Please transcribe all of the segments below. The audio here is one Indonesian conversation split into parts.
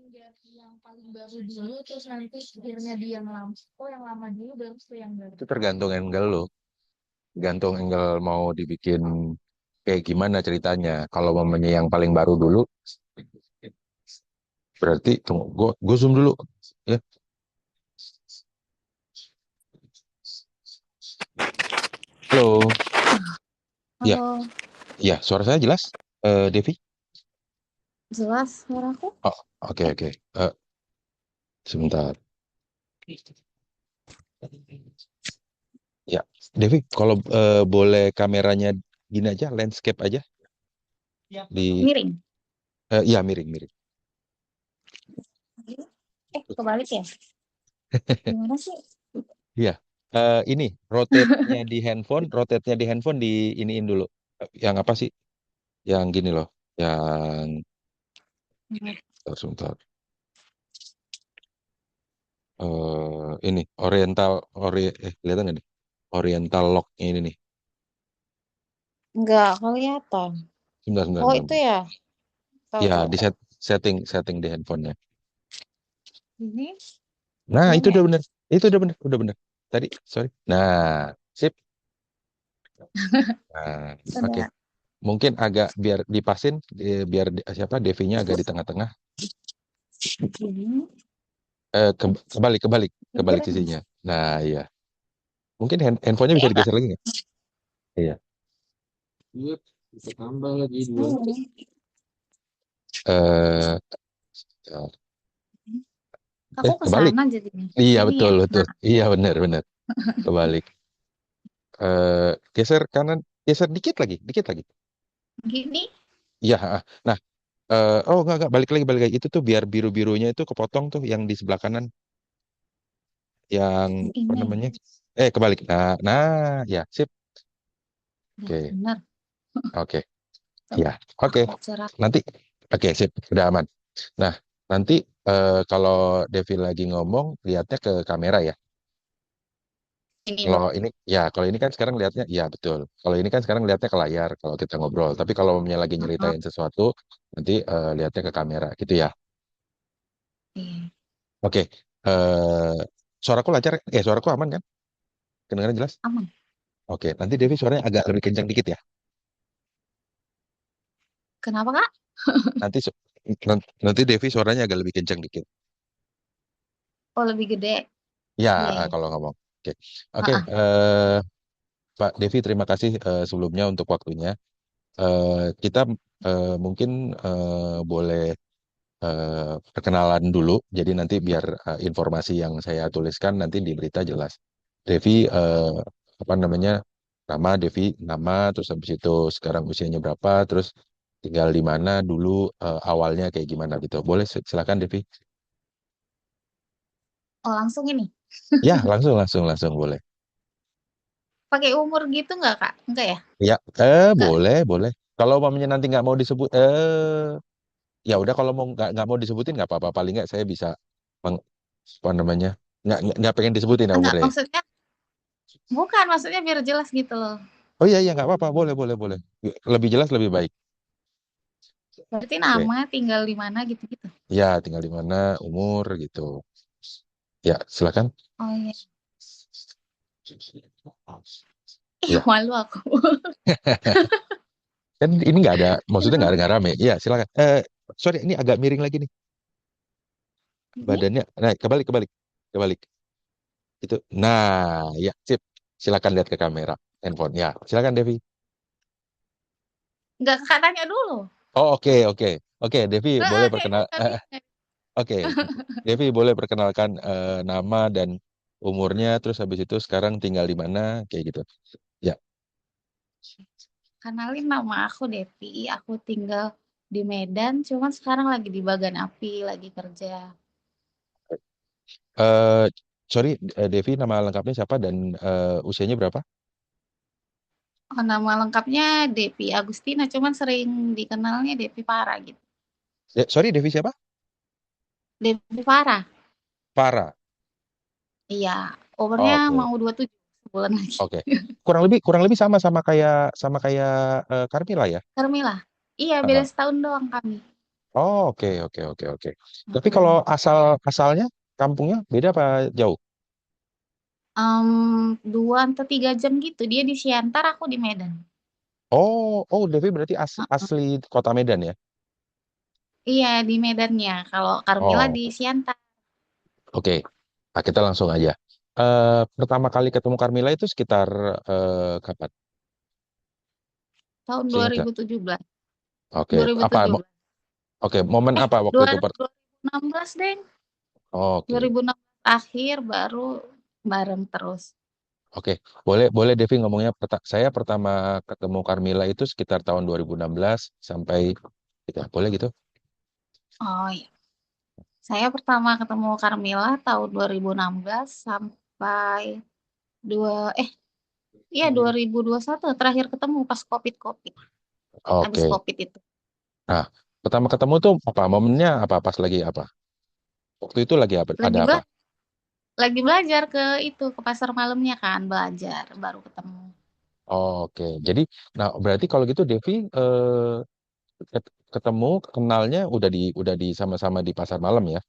yang paling baru dulu terus nanti akhirnya dia yang lama. Oh, yang lama dulu baru tuh yang baru. Itu tergantung angle lo. Gantung angle mau dibikin kayak gimana ceritanya. Kalau mamanya yang paling baru dulu, berarti tunggu, gue zoom dulu. Ya, halo. Ya, Halo, ya, suara saya jelas, Devi. jelas suaraku? Oh, oke oke. Sebentar. Ya, Devi, kalau boleh kameranya gini aja, landscape aja di, Miring. iya miring miring. Kebalik ya? Gimana sih? Iya, ini rotate-nya di handphone di iniin dulu. Yang apa sih? Yang gini loh, yang sebentar. Ini kelihatan nggak nih? Oriental locknya ini nih. Enggak kelihatan. Sebentar, sebentar, Oh, sebentar, itu sebentar. ya? Tahu, Ya, tahu, di tahu. setting setting di handphonenya. Ini Nah, itu belum ya? udah bener. Itu udah bener, udah bener. Tadi, sorry. Nah, sip. Nah, oke. Udah. Mungkin agak biar dipasin, biar siapa Devinya agak di tengah-tengah. Ini. Kebalik, kebalik, kebalik Miring. sisinya. Nah, iya. Mungkin handphonenya bisa Ya, digeser lagi nggak? Iya. Iya, bisa tambah lagi dua. Eh, Aku ke kebalik. sana jadinya. Iya, Gini betul, ya. betul. Nah, Iya, benar, benar. Kebalik. Geser kanan, geser dikit lagi, dikit lagi. gini. Iya, ha, ha. Nah, oh enggak, balik lagi, balik lagi. Itu tuh biar biru-birunya itu kepotong tuh yang di sebelah kanan, yang apa Ini. namanya? Kebalik. Nah, nah, ya, sip. Udah Oke, benar. oke, Tuh, ya, oke. aku cerah. Nanti, oke, sip, udah aman. Nah, nanti kalau Devi lagi ngomong, lihatnya ke kamera ya. Ini Kalau dong. ini, ya, kalau ini kan sekarang lihatnya, ya betul. Kalau ini kan sekarang lihatnya ke layar kalau kita ngobrol. Tapi kalau mamanya lagi Heeh. nyeritain sesuatu, nanti lihatnya ke kamera, gitu ya. Iya. Oke, suaraku lancar, suaraku aman kan? Kedengaran jelas? Aman. Oke, nanti Devi suaranya agak lebih kencang dikit ya. Kenapa, Kak? Nanti nanti Devi suaranya agak lebih kencang dikit. Oh, lebih gede. Ya, Iya, iya. kalau ngomong. Oke, oke. Heeh. Pak Devi, terima kasih sebelumnya untuk waktunya. Kita mungkin boleh perkenalan dulu. Jadi nanti biar informasi yang saya tuliskan nanti di berita jelas. Devi, apa namanya? Nama Devi, nama, terus habis itu sekarang usianya berapa, terus tinggal di mana dulu, awalnya kayak gimana gitu. Boleh, silakan Devi. Oh, langsung ini. Ya, langsung, langsung, langsung boleh. Pakai umur gitu nggak, Kak? Enggak ya? Ya, Enggak. boleh, boleh. Kalau mamanya nanti nggak mau disebut, ya udah kalau mau nggak mau disebutin nggak apa-apa. Paling nggak saya bisa apa namanya, nggak pengen disebutin ya Enggak, umurnya. Ya? maksudnya bukan, maksudnya biar jelas gitu loh. Oh iya iya nggak apa-apa, boleh boleh boleh. Lebih jelas lebih baik. Berarti Oke, nama, tinggal di mana gitu-gitu. ya tinggal di mana, umur gitu. Ya silakan. Oh iya. Ya Malu aku. kan ini nggak ada, maksudnya nggak rame. Ya silakan. Sorry ini agak miring lagi nih Ini badannya. Nah kebalik kebalik kebalik itu. Nah ya sip. Silakan lihat ke kamera handphone. Ya silakan Devi. nggak Kak tanya dulu. Oh oke oke oke Devi boleh Kayaknya perkenal. nggak bisa. Oke, Devi boleh perkenalkan nama dan umurnya, terus habis itu sekarang tinggal di mana, kayak gitu. Ya, Kenalin, nama aku Devi. Aku tinggal di Medan, cuman sekarang lagi di Bagan Api, lagi kerja. eh sorry, Devi nama lengkapnya siapa dan usianya berapa? Oh, nama lengkapnya Devi Agustina, cuman sering dikenalnya Devi Farah gitu. Sorry, Devi siapa? Devi Farah. Farah. Iya, umurnya Oke, mau 27 sebulan lagi. oke. Kurang lebih sama sama kayak Carmila ya. Carmila. Iya, beda Heeh. setahun doang kami. Oh, oke, oke, oke, oke. Tapi kalau Mm-mm. asalnya kampungnya beda apa jauh? 2 atau 3 jam gitu. Dia di Siantar, aku di Medan. Oh, oh, Devi berarti Heeh. asli kota Medan ya? Iya, di Medannya. Kalau Carmilla Oh, di Siantar. oke. Nah, kita langsung aja. Pertama kali ketemu Carmila itu sekitar kapan? Tahun Masih dua ingat nggak? ribu tujuh belas. Oke, Dua ribu apa? tujuh belas. Oke, momen Eh, apa waktu dua itu? 2016 deh. Oke, 2016 akhir baru bareng terus. oke. Boleh, boleh Devi ngomongnya. Saya pertama ketemu Carmila itu sekitar tahun 2016 sampai gitu. Boleh gitu? Oh iya. Saya pertama ketemu Carmilla tahun 2016 sampai dua eh iya 2021 terakhir ketemu pas COVID-COVID. Habis Oke. COVID itu. Nah, pertama ketemu tuh apa? Momennya apa? Pas lagi apa? Waktu itu lagi apa? Ada Lagi apa? bela lagi belajar ke itu ke pasar malamnya kan belajar baru ketemu. Oke. Jadi, nah berarti kalau gitu Devi ketemu kenalnya udah di sama-sama di pasar malam ya.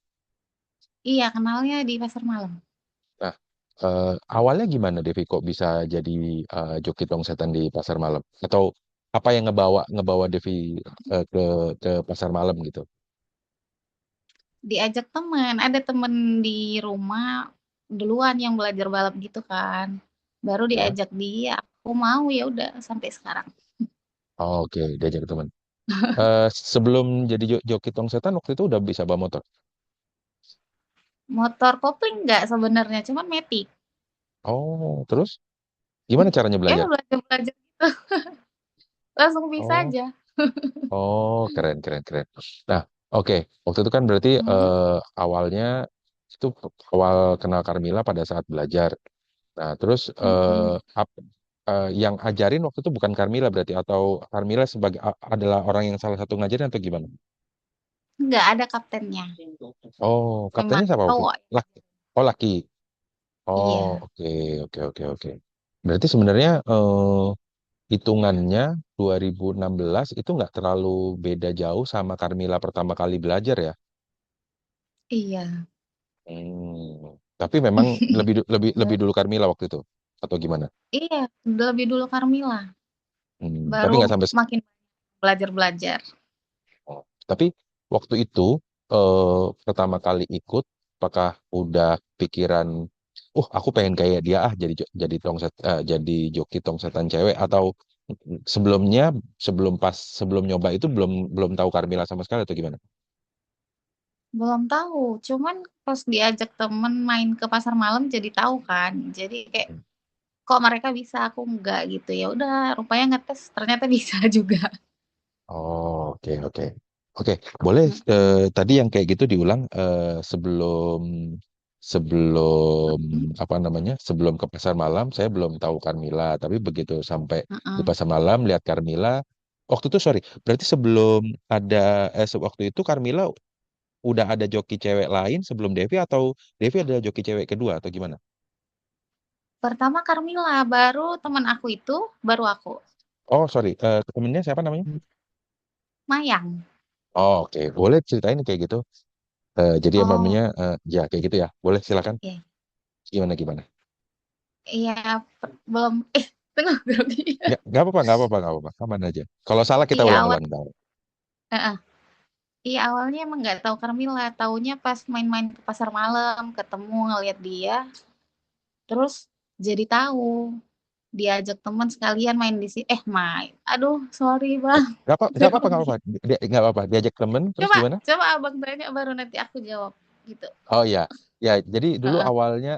Iya, kenalnya di pasar malam. Nah, awalnya gimana Devi kok bisa jadi joki tongsetan di pasar malam? Atau apa yang ngebawa ngebawa Devi ke pasar malam gitu? Diajak teman, ada temen di rumah duluan yang belajar balap gitu kan. Baru Ya. diajak dia, aku mau ya udah sampai sekarang. Oke, diajak teman. Sebelum jadi joki tongsetan waktu itu udah bisa bawa motor. Motor kopling nggak sebenarnya, cuman metik. Oh, terus gimana caranya Ya belajar? belajar-belajar gitu, langsung bisa Oh, aja. oh, keren, keren, keren. Nah, oke. Waktu itu kan berarti Mm, awalnya itu awal kenal Carmila pada saat belajar. Nah, terus mm-mm. yang ajarin waktu itu bukan Carmila berarti atau Carmila adalah orang yang salah satu ngajarin atau gimana? Nggak ada kaptennya, Oh, cuma kaptennya siapa waktu itu? cowok. Laki. Oh, laki. Oh, Iya, oke, oke, oke, oke. Berarti sebenarnya hitungannya 2016 itu nggak terlalu beda jauh sama Carmila pertama kali belajar ya. iya, Tapi memang lebih lebih Ba- dulu Carmila waktu itu atau gimana? iya, udah lebih dulu Carmilla, Tapi baru nggak sampai. makin belajar-belajar. Oh. Tapi waktu itu pertama kali ikut, apakah udah pikiran, aku pengen kayak dia jadi jadi joki tongsetan cewek atau sebelumnya sebelum nyoba itu belum belum tahu Carmila sama sekali atau gimana? Belum tahu, cuman pas diajak temen main ke pasar malam jadi tahu kan. Jadi kayak kok mereka bisa aku enggak gitu. Ya udah, rupanya ngetes ternyata bisa juga. Oh, oke, oke. Oke, boleh tadi yang kayak gitu diulang sebelum sebelum Mm-mm, apa namanya? Sebelum ke pasar malam saya belum tahu Carmila, tapi begitu sampai di mm-mm. pasar malam lihat Carmila, waktu itu sorry, berarti sebelum ada waktu itu Carmila udah ada joki cewek lain sebelum Devi atau Devi ada joki cewek kedua atau gimana? Pertama Carmilla, baru teman aku itu, baru aku. Oh, sorry, temennya siapa namanya? Mayang. Oh, oke, boleh ceritain kayak gitu. Jadi Oh, emangnya ya kayak gitu ya. Boleh silakan. iya. Gimana gimana? Iya, belum. Tunggu, grogi. Nggak apa-apa, nggak apa-apa, nggak apa-apa. Aman aja. Kalau salah kita Iya, ulang-ulang. Ntar. heeh. Iya, awalnya emang nggak tahu Carmilla. Taunya pas main-main ke pasar malam, ketemu ngeliat dia, terus jadi tahu. Diajak teman sekalian main di sini. Main. Aduh, sorry bang. Nggak apa-apa, nggak apa-apa. Nggak apa-apa. Diajak temen, terus Coba, gimana? coba abang tanya baru nanti aku jawab gitu. Oh iya, ya. Jadi dulu Heeh. awalnya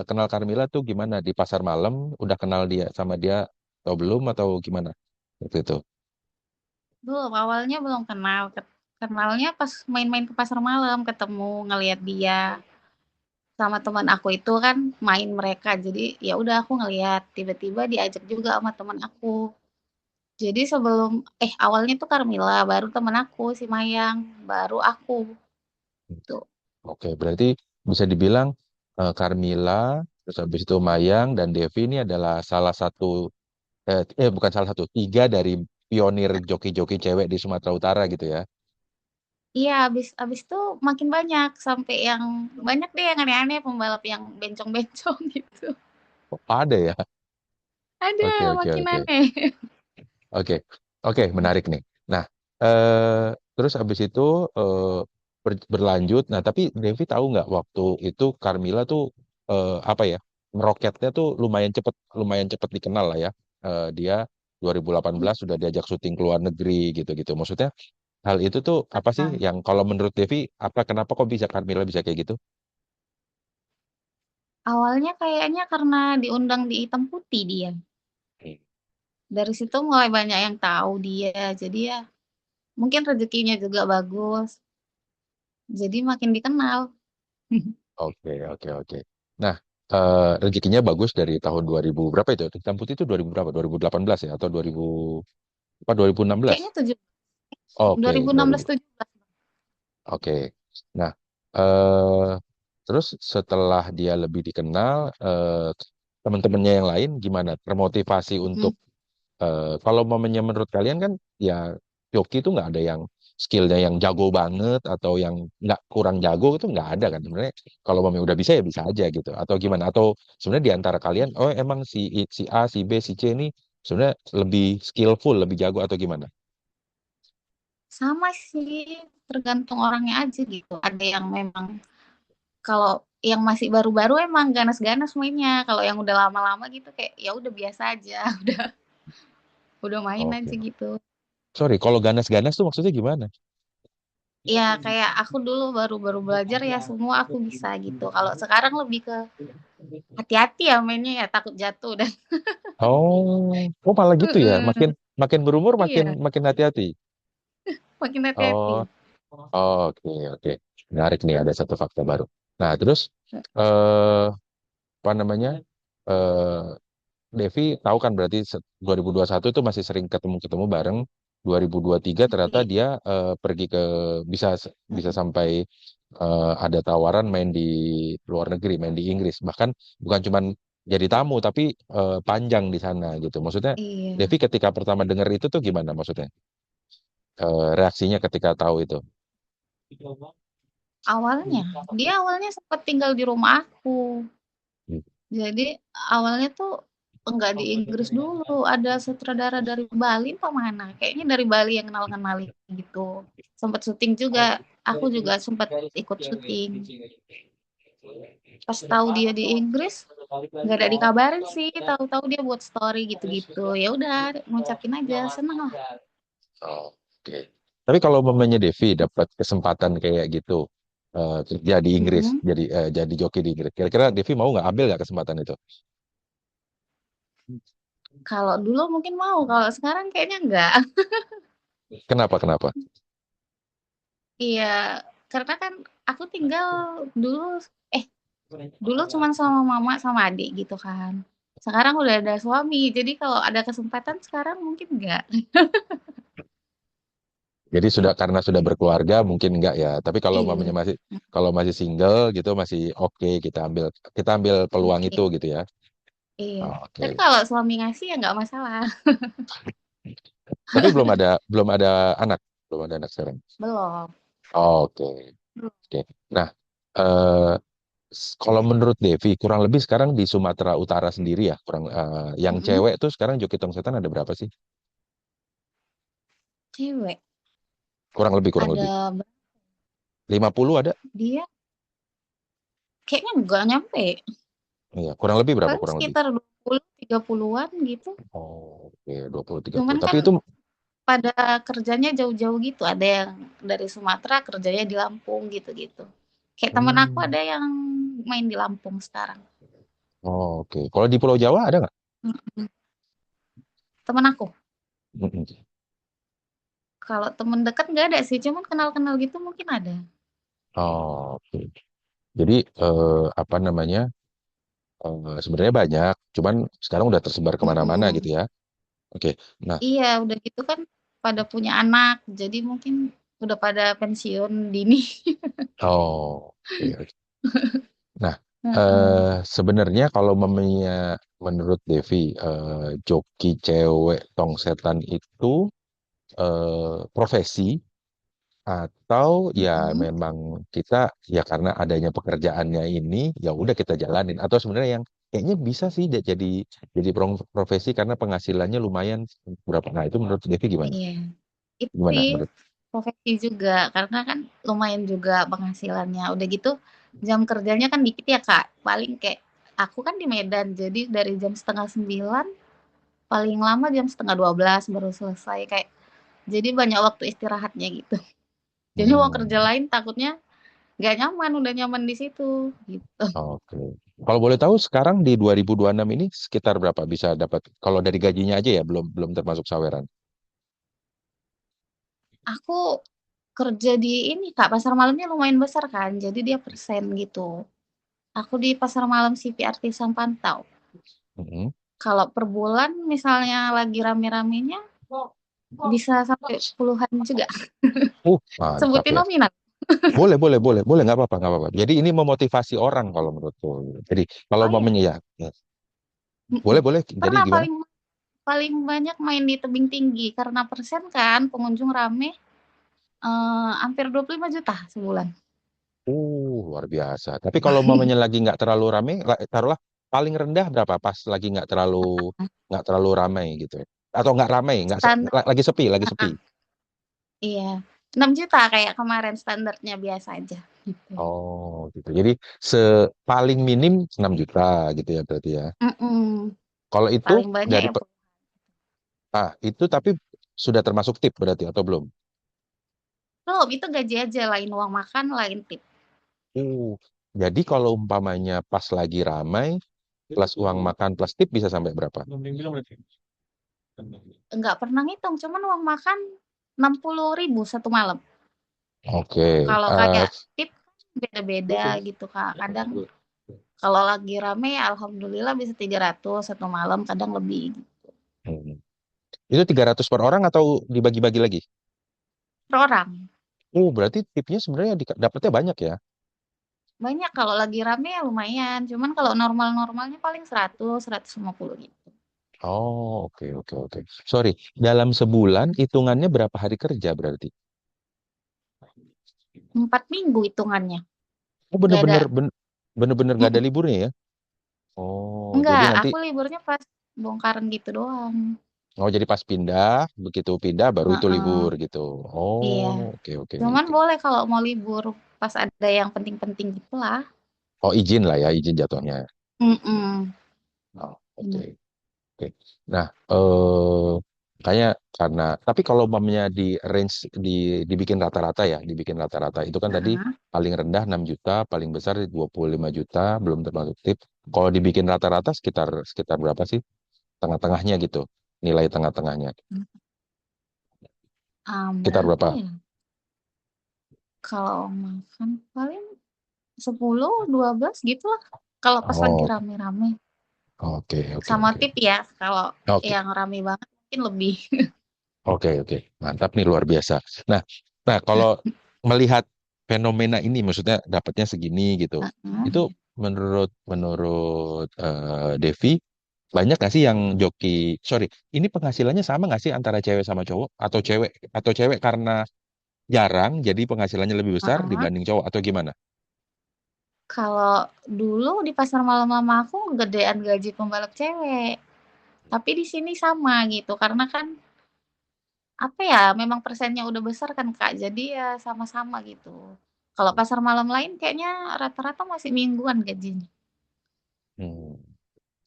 kenal Carmila tuh gimana di pasar malam? Udah kenal dia sama dia atau belum atau gimana? Waktu itu. Belum, awalnya belum kenal. Kenalnya pas main-main ke pasar malam, ketemu, ngelihat dia sama teman aku itu kan main mereka. Jadi ya udah aku ngelihat, tiba-tiba diajak juga sama teman aku. Jadi awalnya tuh Carmilla, baru teman aku si Mayang, baru aku tuh. Oke, berarti bisa dibilang Carmila, terus habis itu Mayang dan Devi ini adalah salah satu bukan salah satu, tiga dari pionir joki-joki cewek di Sumatera Utara gitu ya. Iya, abis itu makin banyak sampai yang banyak deh yang aneh-aneh pembalap yang bencong-bencong gitu. Oh, ada ya. Ada Oke, oke, makin oke. aneh. Oke, oke, Mm. menarik nih. Nah, eh, terus habis itu eh, berlanjut. Nah, tapi Devi tahu nggak waktu itu Carmilla tuh apa ya, meroketnya tuh lumayan cepet dikenal lah ya. Dia 2018 sudah diajak syuting ke luar negeri gitu-gitu. Maksudnya hal itu tuh apa sih Nah, yang kalau menurut Devi apa kenapa kok bisa Carmilla bisa kayak gitu? awalnya kayaknya karena diundang di Hitam Putih dia. Hmm. Dari situ mulai banyak yang tahu dia. Jadi ya mungkin rezekinya juga bagus. Jadi makin dikenal. Oke, oke, oke. Nah, rezekinya bagus dari tahun 2000 berapa itu? Hitam Putih itu 2000 berapa? 2018 ya atau 2000 apa 2016? Kayaknya tujuh Oke, 2016 17. oke. Nah, eh terus setelah dia lebih dikenal, teman-temannya yang lain gimana? Termotivasi untuk Hmm. kalau momennya menurut kalian kan ya joki itu nggak ada yang skillnya yang jago banget atau yang nggak kurang jago itu nggak ada kan sebenarnya. Kalau momennya udah bisa ya bisa aja gitu. Atau gimana? Atau sebenarnya di antara kalian, oh emang si A, si B, si C ini sebenarnya lebih skillful, lebih jago atau gimana? Sama sih, tergantung orangnya aja gitu. Ada yang memang kalau yang masih baru-baru emang ganas-ganas mainnya. Kalau yang udah lama-lama gitu kayak ya udah biasa aja, udah main aja Oke. gitu. Sorry, kalau ganas-ganas tuh maksudnya gimana? Ya kayak aku dulu baru-baru belajar ya semua aku bisa gitu. Kalau sekarang lebih ke hati-hati ya mainnya ya takut jatuh dan Oh malah gitu ya. Makin Heeh. makin berumur makin Iya, makin hati-hati. makin Oh, hati-hati. oke, oke. Menarik nih ada satu fakta baru. Nah, terus eh apa namanya? Eh Devi tahu kan berarti 2021 itu masih sering ketemu-ketemu bareng. 2023 ternyata Iya. dia pergi ke bisa bisa sampai ada tawaran main di luar negeri, main di Inggris. Bahkan bukan cuman jadi tamu tapi panjang di sana gitu. Maksudnya Iya. Devi ketika pertama dengar itu tuh gimana maksudnya? Reaksinya ketika tahu itu? Awalnya, dia awalnya sempat tinggal di rumah aku. Hmm. Jadi awalnya tuh enggak di Inggris dulu, ada sutradara dari Bali apa mana? Kayaknya dari Bali yang kenal-kenalin gitu. Sempat syuting juga, aku juga sempat ikut syuting. Pas tahu dia di Inggris, nggak ada dikabarin sih. Tahu-tahu dia buat story gitu-gitu. Ya udah, ngucapin aja, seneng lah. Oke. Tapi kalau mamanya Devi dapat kesempatan kayak gitu kerja di Inggris, Mm-mm. jadi joki di Inggris, kira-kira Devi mau nggak ambil nggak kesempatan itu? Kalau dulu mungkin mau, kalau sekarang kayaknya enggak. Kenapa? Kenapa? Iya, karena kan aku tinggal dulu, eh dulu cuman sama mama sama adik gitu kan. Sekarang udah ada suami, jadi kalau ada kesempatan sekarang mungkin enggak. Jadi sudah karena sudah berkeluarga mungkin nggak ya. Tapi kalau mamanya Iya, masih single gitu masih oke kita ambil peluang oke, itu gitu ya. iya. Tapi Oke. kalau suami ngasih ya nggak masalah. Tapi belum ada anak, belum ada anak sekarang. Belum. Oke. Belum. Oke. Nah, eh, kalau menurut Devi, kurang lebih sekarang di Sumatera Utara sendiri ya, yang Mm-mm. cewek tuh sekarang joki tongsetan ada berapa sih? Cewek. Kurang lebih. Ada 50 ada? dia kayaknya nggak nyampe. Iya, kurang lebih berapa Paling kurang lebih? sekitar 20 30-an gitu. Oh, oke, 20 30. Cuman Tapi kan itu pada kerjanya jauh-jauh gitu. Ada yang dari Sumatera kerjanya di Lampung gitu-gitu. Kayak temen aku hmm, ada yang main di Lampung sekarang. oh, oke. Kalau di Pulau Jawa ada nggak? Mm-mm. Temen aku. Mm-mm. Kalau temen dekat nggak ada sih, cuman kenal-kenal gitu mungkin ada. Oh, oke. Jadi apa namanya? Sebenarnya banyak, cuman sekarang udah tersebar kemana-mana gitu Mm-mm. ya. Oke. Nah, Iya, udah gitu kan pada punya anak, jadi mungkin udah pada pensiun dini. oh, oke, oke. Nah, Heeh. sebenarnya kalau menurut Devi, joki cewek tong setan itu profesi Atau ya Mhm. memang kita ya karena adanya pekerjaannya ini ya udah kita jalanin. Atau sebenarnya yang kayaknya bisa sih jadi profesi karena penghasilannya lumayan berapa. Nah itu menurut Devi gimana? Iya. Itu Gimana sih menurut? profesi juga karena kan lumayan juga penghasilannya. Udah gitu jam kerjanya kan dikit ya Kak. Paling kayak aku kan di Medan, jadi dari jam setengah 9 paling lama jam setengah 12 baru selesai kayak jadi banyak waktu istirahatnya gitu. Jadi mau kerja Hmm, lain takutnya nggak nyaman, udah nyaman di situ gitu. oke. Kalau boleh tahu sekarang di 2026 ini sekitar berapa bisa dapat? Kalau dari gajinya aja ya belum belum termasuk saweran. Aku kerja di ini Kak, pasar malamnya lumayan besar kan, jadi dia persen gitu. Aku di pasar malam CPRT Sampantau. Mm-mm. Kalau per bulan misalnya lagi rame-ramenya bisa sampai puluhan juga. Mantap Sebutin ya. nominal. Boleh, boleh, boleh, boleh, nggak apa-apa, nggak apa-apa. Jadi ini memotivasi orang kalau menurutku. Jadi kalau Oh iya. mamanya ya, ya. Mm-mm. Boleh, boleh. Jadi Pernah gimana? paling paling banyak main di tebing tinggi karena persen kan pengunjung rame hampir 25 juta sebulan. Luar biasa. Tapi kalau mamanya lagi nggak terlalu rame, taruhlah paling rendah berapa? Pas lagi nggak terlalu ramai gitu ya. Atau nggak ramai, nggak Standar lagi sepi, lagi sepi. ah, iya. 6 juta kayak kemarin standarnya biasa aja gitu. Oh, gitu. Jadi paling minim 6 juta gitu ya berarti ya. Mm-mm. Kalau itu Paling banyak dari ya itu tapi sudah termasuk tip berarti atau belum? belum itu gaji aja lain uang makan lain tip. Uh, jadi kalau umpamanya pas lagi ramai, plus uang makan plus tip bisa sampai berapa? Enggak pernah ngitung, cuman uang makan 60.000 satu malam. Oke, Kalau kayak tip kan beda-beda gitu Kak. Kadang kalau lagi rame ya alhamdulillah bisa 300 satu malam, kadang lebih gitu. hmm. Itu 300 per orang atau dibagi-bagi lagi? Per orang. Berarti tipnya sebenarnya dapatnya banyak ya? Banyak kalau lagi rame ya lumayan. Cuman kalau normal-normalnya paling 100, 150 gitu. Oh, oke, oke, oke. Sorry, dalam sebulan hitungannya berapa hari kerja berarti? 4 minggu hitungannya. Oh, Gak ada. bener-bener nggak ada Mm-mm. liburnya ya? Oh, jadi Enggak, nanti, aku liburnya pas bongkaran gitu doang. jadi pas pindah, begitu pindah baru itu Heeh, libur gitu. iya. Oh, oke, oke, Cuman oke. boleh kalau mau libur pas ada yang penting-penting gitu lah. Oh, izin lah ya, izin jatuhnya. Mm-mm. Oh, oke. Bener. Oke. Nah, kayak karena tapi kalau umpamanya di range dibikin rata-rata ya, dibikin rata-rata itu kan tadi Heeh. paling rendah 6 juta, paling besar 25 juta, belum termasuk tip. Kalau dibikin rata-rata sekitar sekitar berapa sih? Tengah-tengahnya gitu. Nilai tengah-tengahnya. Sekitar Berapa berapa? ya? Kalau makan paling 10, 12 gitu lah. Kalau pas lagi Oh, rame-rame. oke, oke, Sama oke. tip ya, kalau Oke, yang rame banget mungkin lebih. oke, oke. Mantap nih luar biasa. Nah, nah kalau melihat fenomena ini maksudnya dapatnya segini gitu. Heeh. Itu menurut menurut Devi banyak nggak sih yang joki, sorry, ini penghasilannya sama nggak sih antara cewek sama cowok atau cewek karena jarang jadi penghasilannya lebih besar Heeh. dibanding cowok atau gimana? Kalau dulu di pasar malam lama aku gedean gaji pembalap cewek. Tapi di sini sama gitu, karena kan apa ya, memang persennya udah besar kan Kak, jadi ya sama-sama gitu. Kalau pasar malam lain kayaknya rata-rata masih mingguan gajinya. Hmm.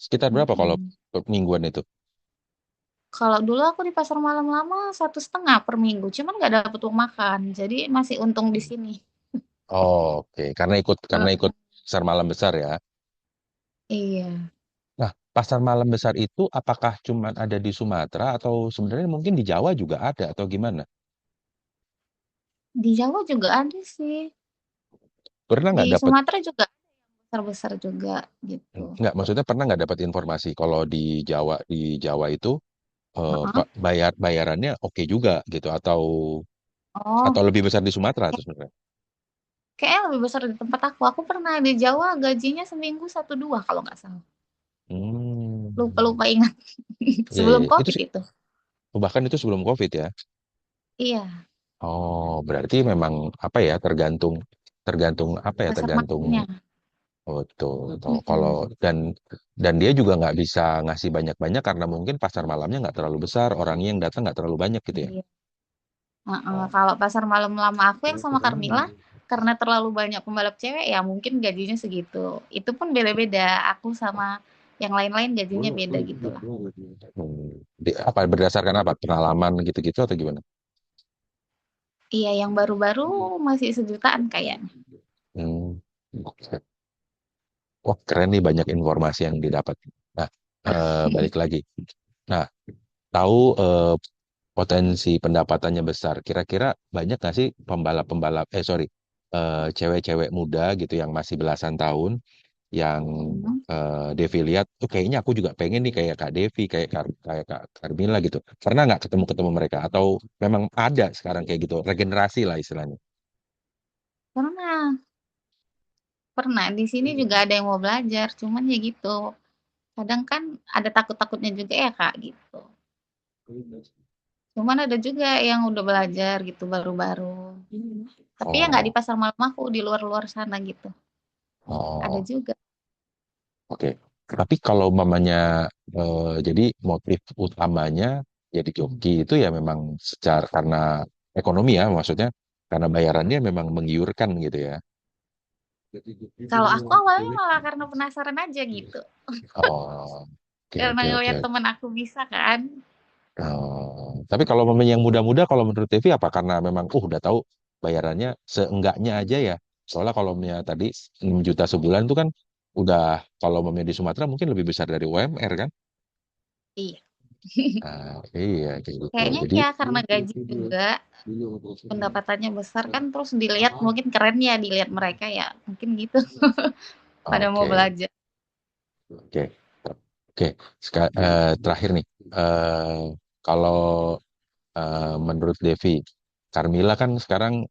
Sekitar berapa kalau Mhm. per mingguan itu? Kalau dulu aku di pasar malam lama 1,5 per minggu, cuman nggak dapet uang makan, jadi masih untung di sini. Oh, oke, karena ikut Heeh. pasar malam besar ya. Iya, Nah, pasar malam besar itu apakah cuma ada di Sumatera atau sebenarnya mungkin di Jawa juga ada atau gimana? di Jawa juga ada sih, Pernah di nggak dapat, Sumatera juga besar-besar juga gitu. nggak maksudnya pernah nggak dapat informasi kalau di Jawa itu Heeh. bayarannya oke juga gitu atau Oh, lebih besar di Sumatera itu sebenarnya? kayaknya lebih besar di tempat aku. Aku pernah di Jawa gajinya seminggu 1,2 kalau nggak salah. Hmm. Lupa-lupa ingat. Iya, iya, Sebelum iya. Itu COVID sih itu. bahkan itu sebelum COVID ya. Iya. Oh, berarti memang apa ya, tergantung tergantung apa ya, pasar tergantung. malamnya. Oh, betul, betul. Kalau Mm-mm. dan dia juga nggak bisa ngasih banyak-banyak karena mungkin pasar malamnya nggak terlalu besar, orangnya yang datang nggak terlalu banyak gitu ya. Iya. Heeh. Oh. Kalau pasar malam lama aku yang sama Carmila, karena terlalu banyak pembalap cewek ya mungkin gajinya segitu. Itu pun beda-beda. Aku sama yang lain-lain gajinya beda gitu lah. Apa berdasarkan apa? Pengalaman gitu-gitu atau gimana? Iya, yang baru-baru masih sejutaan kayaknya. Hmm. Oke. Wah, keren nih banyak informasi yang didapat. Nah, balik lagi. Nah, tahu potensi pendapatannya besar. Kira-kira banyak nggak sih pembalap-pembalap, sorry, cewek-cewek muda gitu yang masih belasan tahun yang Hmm. Devi lihat, tuh kayaknya aku juga pengen nih kayak Kak Devi, kayak Kak Carmila gitu. Pernah nggak ketemu-ketemu mereka? Atau memang ada sekarang kayak gitu, regenerasi lah istilahnya? Pernah, pernah. Di sini juga ada yang mau belajar, cuman ya gitu. Kadang kan ada takut-takutnya juga ya Kak gitu. Cuman ada juga yang udah belajar gitu baru-baru. Tapi ya nggak di Oh, pasar malam aku, di luar-luar sana gitu. Ada oh, juga. oke. Tapi kalau mamanya, jadi motif utamanya jadi joki itu ya memang secara karena ekonomi ya, maksudnya karena bayarannya memang menggiurkan gitu ya. Kalau aku awalnya malah karena penasaran aja gitu. Oh, oke Karena oke oke. ngeliat temen aku bisa kan. Tapi kalau mamanya yang muda-muda, kalau menurut Devi apa? Karena memang, udah tahu bayarannya seenggaknya aja ya. Soalnya kalau mamanya tadi 6 juta sebulan itu kan udah, kalau mamanya di Sumatera mungkin lebih besar dari UMR kan? Iya. Iya kayak gitu. Kayaknya Jadi, ya karena gaji juga pendapatannya besar kan terus dilihat mungkin keren ya dilihat mereka ya mungkin gitu pada mau oke, belajar. oke, oke. Terakhir nih, kalau menurut Devi, Carmila kan sekarang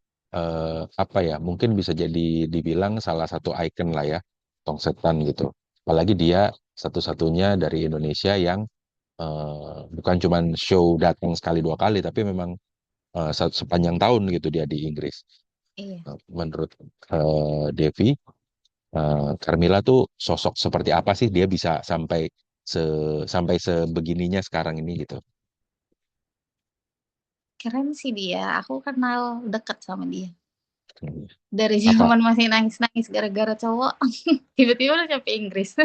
apa ya? Mungkin bisa jadi dibilang salah satu ikon lah ya, tongsetan gitu. Apalagi dia satu-satunya dari Indonesia yang bukan cuman show datang sekali dua kali, tapi memang sepanjang tahun gitu dia di Inggris. Iya. Menurut Devi, Carmila tuh sosok seperti apa sih dia bisa se sampai sebegininya sekarang ini gitu. Keren sih dia. Aku kenal dekat sama dia. Hmm. Dari Apa? zaman masih nangis-nangis gara-gara cowok. Tiba-tiba udah sampai Inggris.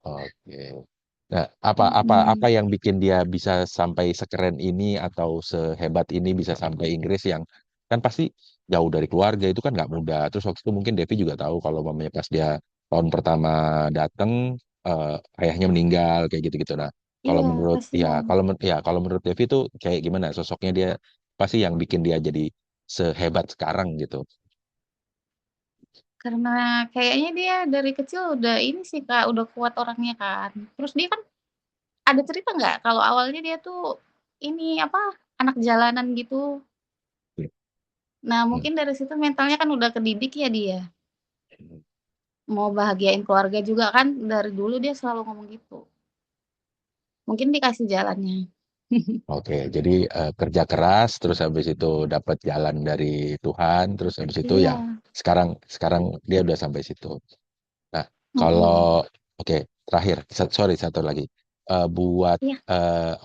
Oke. Nah, apa Mm-mm. yang bikin dia bisa sampai sekeren ini atau sehebat ini bisa sampai Inggris yang kan pasti jauh dari keluarga itu kan nggak mudah. Terus waktu itu mungkin Devi juga tahu kalau mamanya pas dia tahun pertama dateng, ayahnya meninggal kayak gitu-gitu. Nah, kalau Iya, menurut ya kasihan. kalau menurut Devi tuh kayak gimana sosoknya dia pasti yang bikin dia jadi sehebat sekarang gitu. Karena kayaknya dia dari kecil udah ini sih Kak, udah kuat orangnya kan. Terus dia kan ada cerita nggak kalau awalnya dia tuh ini apa anak jalanan gitu. Nah Hmm. mungkin dari situ mentalnya kan udah kedidik ya dia. Mau bahagiain keluarga juga kan dari dulu dia selalu ngomong gitu. Mungkin dikasih jalannya. Oke, jadi kerja keras, terus habis itu dapat jalan dari Tuhan, terus habis itu ya Iya. sekarang sekarang dia udah sampai situ. Nah, kalau Mm-mm. oke terakhir, sorry satu lagi. Buat Iya.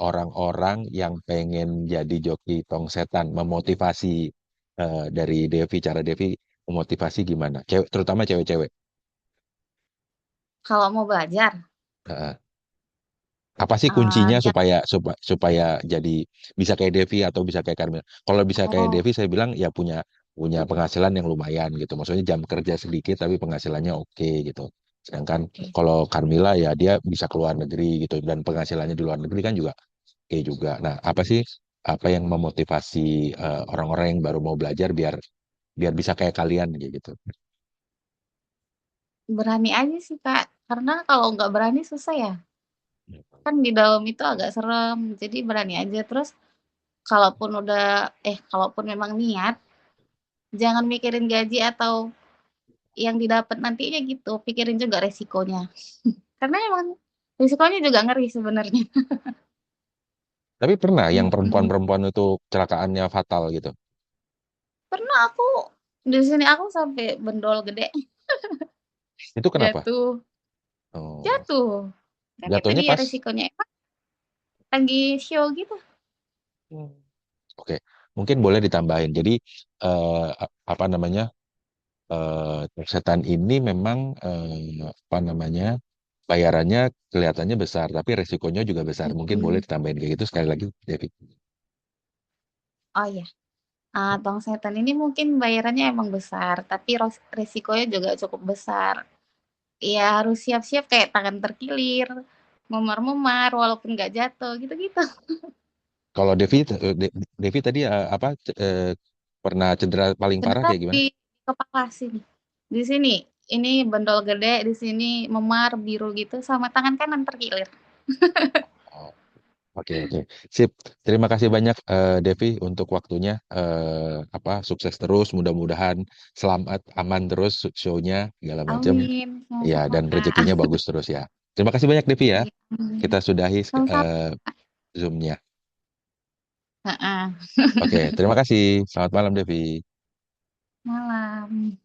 orang-orang yang pengen jadi joki tong setan, memotivasi dari Devi, cara Devi memotivasi gimana? Cewek, terutama cewek-cewek. Kalau mau belajar, Apa sih kuncinya ya. supaya supaya supaya jadi bisa kayak Devi atau bisa kayak Carmel? Kalau bisa kayak Oh, Devi, saya bilang ya punya punya penghasilan yang lumayan gitu. Maksudnya jam kerja sedikit tapi penghasilannya oke gitu. Sedangkan oke. kalau Carmila ya dia bisa keluar negeri gitu dan penghasilannya di luar negeri kan juga oke juga. Nah, apa sih apa yang memotivasi orang-orang yang baru mau belajar biar biar bisa kayak kalian gitu. Berani aja sih Kak. Karena kalau nggak berani susah ya. Kan di dalam itu agak serem. Jadi berani aja. Terus kalaupun memang niat, jangan mikirin gaji atau yang didapat nantinya gitu. Pikirin juga resikonya. Karena emang risikonya juga ngeri sebenarnya. Tapi pernah yang Mm-mm. perempuan-perempuan itu kecelakaannya fatal gitu. Pernah aku di sini aku sampai bendol gede Itu kenapa? jatuh, Oh, jatuh. Kan itu jatuhnya dia pas. resikonya emang lagi show gitu. Hmm. Oke, mungkin boleh ditambahin. Jadi apa namanya? Setan ini memang apa namanya? Bayarannya kelihatannya besar, tapi resikonya juga besar. Mungkin boleh Mm-mm. ditambahin kayak gitu sekali lagi, Devi. Oh iya, tong setan ini mungkin bayarannya emang besar, tapi resikonya juga cukup besar. Ya harus siap-siap kayak tangan terkilir, memar-memar walaupun nggak jatuh gitu-gitu. Kalau Devi, Devi tadi apa pernah cedera paling parah Cedera kayak gimana? di kepala sini. Di sini, ini bendol gede, di sini memar biru gitu, sama tangan kanan terkilir. Oh, oke oke, sip. Terima kasih banyak Devi untuk waktunya. Apa sukses terus, mudah-mudahan selamat, aman terus show-nya segala macam. Amin, Ya sama-sama dan Kak. rezekinya bagus terus ya. Terima kasih banyak Devi ya. Iya, amin. Kita sudahi Sama-sama. Zoom-nya. Heeh. Oke, terima kasih. Selamat malam Devi. Malam.